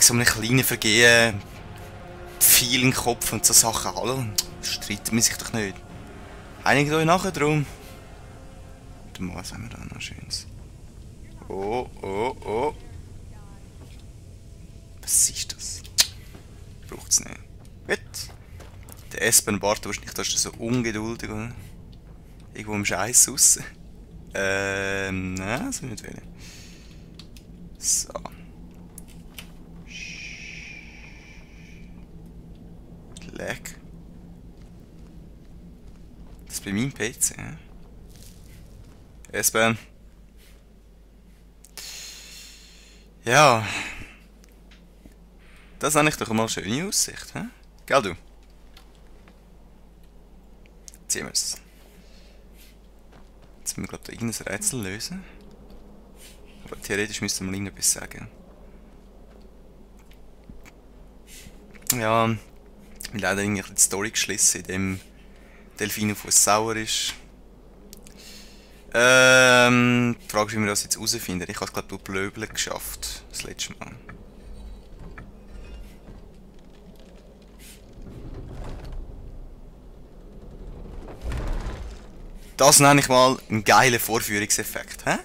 so einem kleinen Vergehen viel im Kopf und so Sachen. Hallo, streiten wir sich doch nicht. Einigt euch nachher drum. Warte mal, was haben wir da noch Schönes? Oh, oh, oh. Was ist das? Braucht's nicht. Gut. Der Espen wartet wahrscheinlich, da ist er so ungeduldig, oder? Irgendwo im Scheiß raus. Nein, das will ich nicht wählen. So. Leck. Das ist bei meinem PC, ja? Espen. Ja. Das habe ich doch mal eine schöne Aussicht, hä? Gell du? Ziehen wir es. Jetzt müssen wir glaube ich irgendein Rätsel lösen. Aber theoretisch müssten wir irgendetwas sagen. Ja, wir haben leider irgendwie die Story geschlossen, in dem Delfinenfuß sauer ist. Die Frage ist, wie wir das jetzt herausfinden. Ich habe es glaube durch Blöbeln geschafft, das letzte Mal. Das nenne ich mal einen geilen Vorführungseffekt, hä?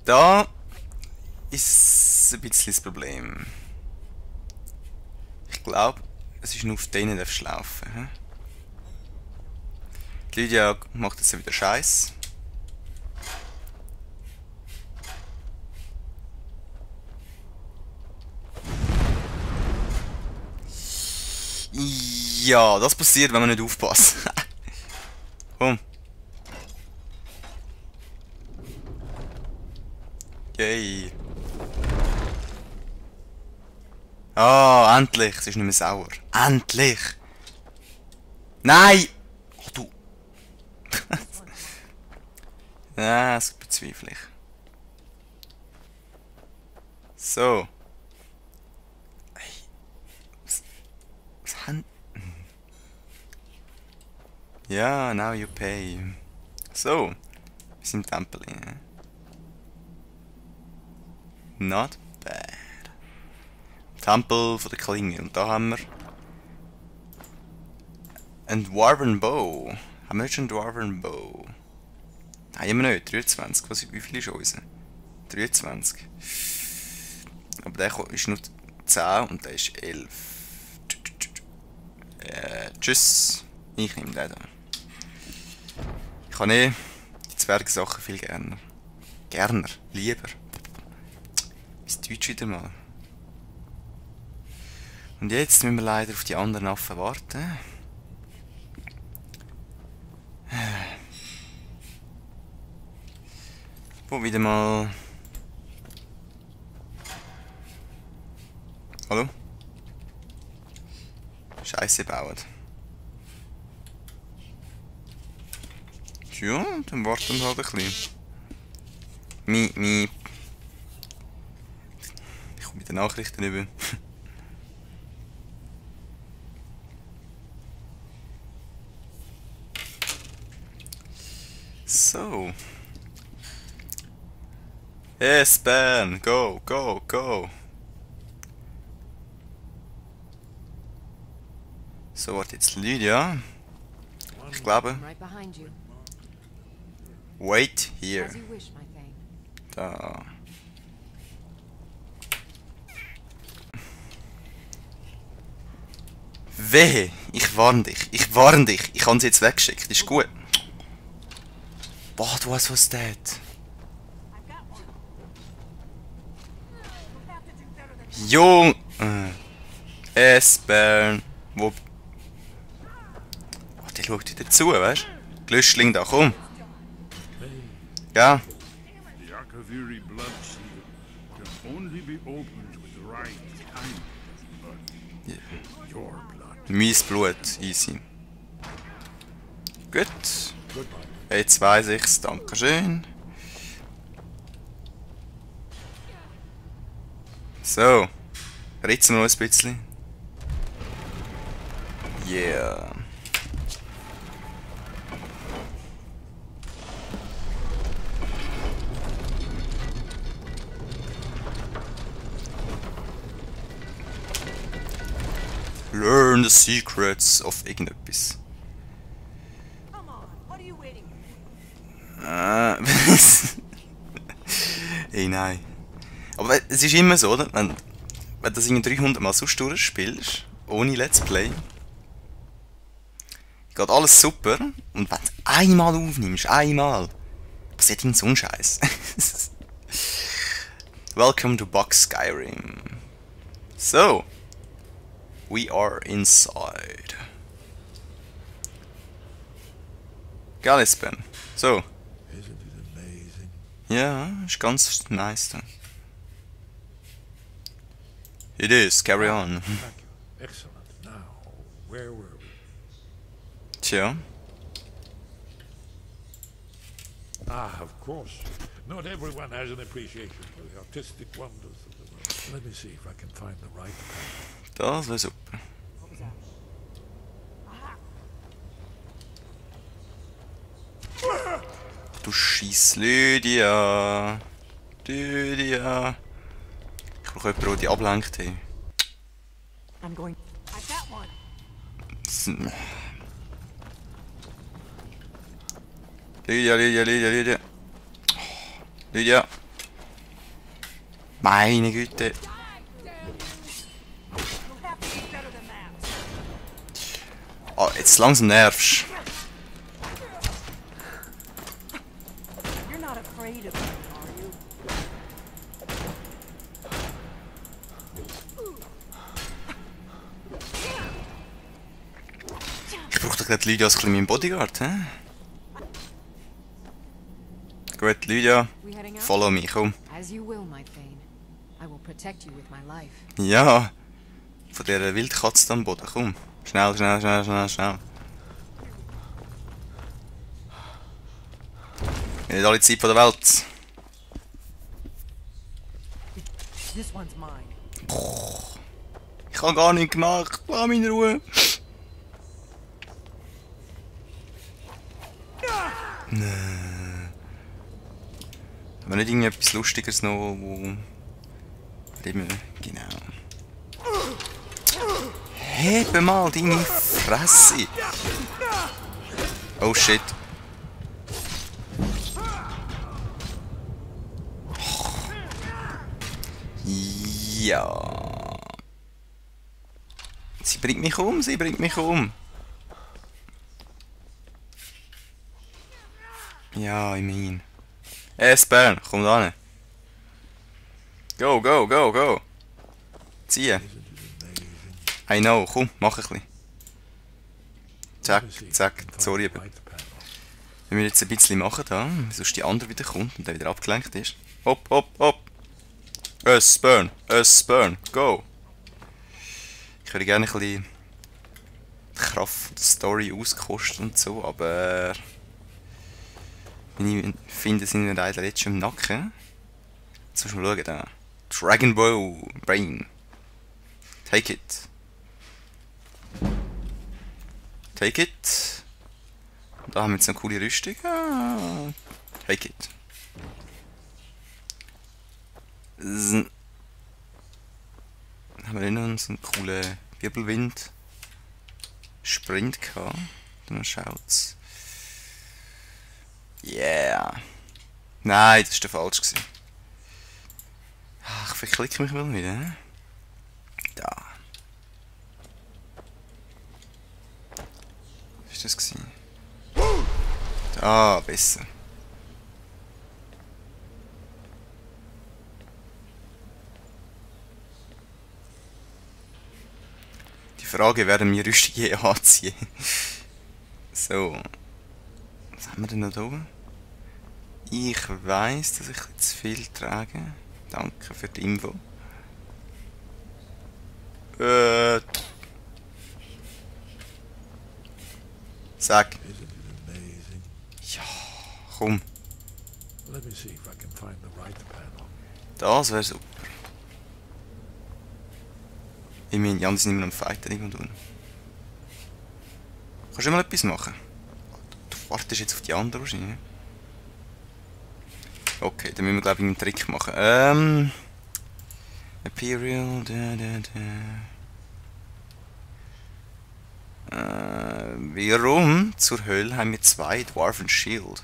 Da ist ein bisschen das Problem. Ich glaube, es ist nur auf denen darfst du laufen, hä? Die Lydia macht jetzt wieder Scheiß. Ja, das passiert, wenn man nicht aufpasst. Komm. Yay. Ah, endlich. Es ist nicht mehr sauer. Endlich. Nein! Oh, du. Ja, das bezweifle ich. So. Was haben... Ja, now you pay. So. Wir sind im Tempel. Not bad. Tempel von der Klinge. Und da haben wir... ein Dwarven Bow. Haben wir nicht schon einen Dwarven Bow? Nein, haben wir nicht. 23. Wie viel ist unser? 23. Aber der ist nur 10 und der ist 11. Tschüss. Ich nehme den da. Ich habe die Zwergsachen viel gerne. Gerner. Lieber. Das Deutsch wieder mal. Und jetzt müssen wir leider auf die anderen Affen warten. Wo wieder mal... Hallo? Scheiße bauen. Ja, dann warten wir halt ein bisschen. Miep. Ich komme mit den Nachrichten über. So. Espen, go, go, go. So, warte jetzt Lydia. Ich glaube. Wait here. Da. Wehe, ich warne dich. Ich warne dich. Ich habe sie jetzt weggeschickt. Ist gut. Boah, was was that? Jung! Espen! Wo... Oh, der schaut wieder zu, weißt du? Glüschling da, komm! Ja? Mies Blut, easy. Gut. Jetzt weiss ich's, dankeschön. So. Ritzen wir noch ein bisschen. Yeah. Learn the secrets of irgendetwas. Ey, nein. Aber es ist immer so, oder? Wenn du das in 300 Mal sonst durchspielst, ohne Let's Play, geht alles super. Und wenn du einmal aufnimmst, passiert irgend so ein Scheiß. Welcome to Box Skyrim. So, we are inside. Gell, Espen? So. Ja, ist ganz nice da. It is, carry on. Excellent. Now, where were we? Tja. Ah, of course. Not everyone has an appreciation for the artistic wonders of the world. Let me see if I can find the right path. Das wäre super. Du scheiß Lydia. Lydia. Ich brauche jemanden, der die ablenkt. Hey. Lydia. Lydia. Meine Güte. Oh, jetzt langsam nervst. Ich brauche doch gerade Lydia als mein Bodyguard, hä? Gut, Lydia, follow me, komm. Ja, von dieser Wildkatze am Boden, komm. Schnell. Nicht alle Zeit von der Welt. Boah, ich habe gar nichts gemacht, lass mich in Ruhe. Nein. Haben wir nicht irgendetwas Lustiges noch, wo... Genau. Hebe mal deine Fresse! Oh shit. Ja. Sie bringt mich um. Ja, ich meine. Espen, komm da hin. Go. Ziehen. I know, komm, mach ein bisschen. Zack, sorry. Wenn wir jetzt ein bisschen machen da, sonst die andere wieder kommt und der wieder abgelenkt ist. Hopp. Espen, go. Ich würde gerne ein bisschen die Kraft der Story auskosten und so, aber... Ich finde, sind wir leider jetzt schon im Nacken. Jetzt musst du mal schauen da. Dragon Ball Brain. Take it. Und da haben wir jetzt eine coole Rüstung. Ah, take it. Haben wir noch so einen coolen Wirbelwind Sprint gehabt. Dann schaut's. Yeah. Nein, das war der falsch. Ach, ich verklicke mich mal wieder. Da. Was war das? Ah, besser. Die Frage, werden wir Rüstung je anziehen? So. Was haben wir denn noch da oben? Ich weiss, dass ich zu viel trage. Danke für die Info. Sag. Ja, komm. Das wäre super. Ich meine, die anderen sind immer am Fighten irgendwo. Kannst du mal etwas machen? Du wartest jetzt auf die anderen wahrscheinlich. Okay, dann müssen wir glaube ich einen Trick machen. Imperial, Warum zur Hölle haben wir 2 Dwarven Shield?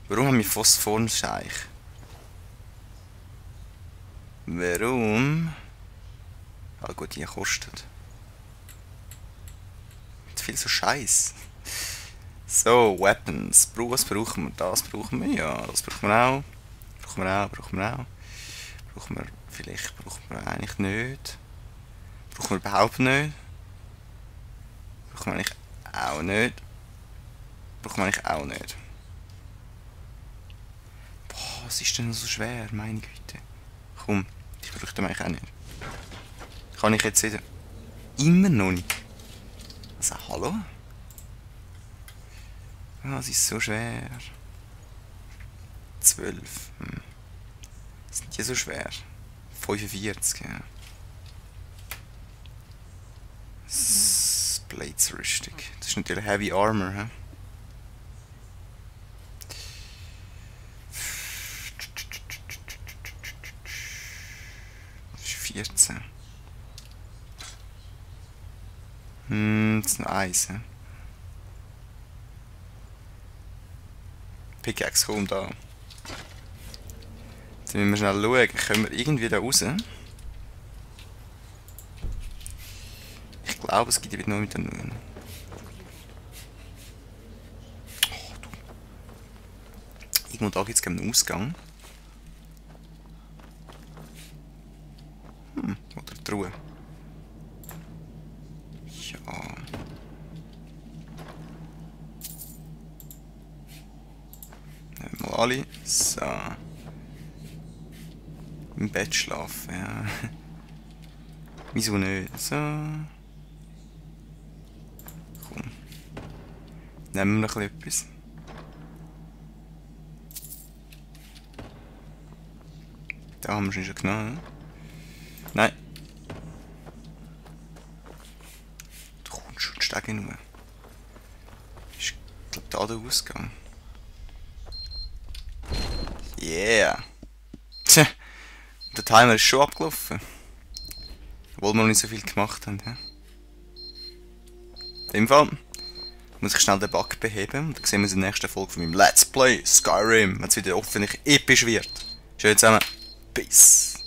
Warum haben wir Phosphorenscheich? Warum? Ah gut, die kostet. Viel so Scheiß. So, Weapons. Was brauchen wir? Das brauchen wir, ja. Das brauchen wir auch. Brauchen wir auch. Brauchen wir vielleicht, brauchen wir eigentlich nicht. Brauchen wir überhaupt nicht. Brauchen wir eigentlich auch nicht. Brauchen wir eigentlich auch nicht. Boah, was ist denn so schwer, meine Güte. Komm, ich brauche den eigentlich auch nicht. Kann ich jetzt wieder... Immer noch nicht. Also, hallo? Was ist so schwer? 12. Sind die so schwer? 45, ja. Blades-Rüstung. Das ist natürlich Heavy Armor, hä? Das ist 14. Das ist noch 1, hä? Pickaxe, komm da. Jetzt müssen wir schnell schauen, können wir irgendwie da raus? Ich glaube, es gibt nur mit den Nudeln. Oh, du. Irgendwo da gibt es einen Ausgang. Oder die Truhe. Ja. Nehmen wir alle. So. Im Bett schlafen, ja. Wieso nicht? So. Komm. Nehmen wir noch etwas. Da haben wir schon genommen, ne? Nein. Du kommst schon die Stege nur. Ist, glaube da der Ausgang. Yeah. Tja. Der Timer ist schon abgelaufen. Obwohl wir noch nicht so viel gemacht haben. Ja. In dem Fall muss ich schnell den Bug beheben. Und dann sehen wir uns in der nächsten Folge von meinem Let's Play Skyrim. Wenn es wieder hoffentlich episch wird. Schön zusammen. Peace.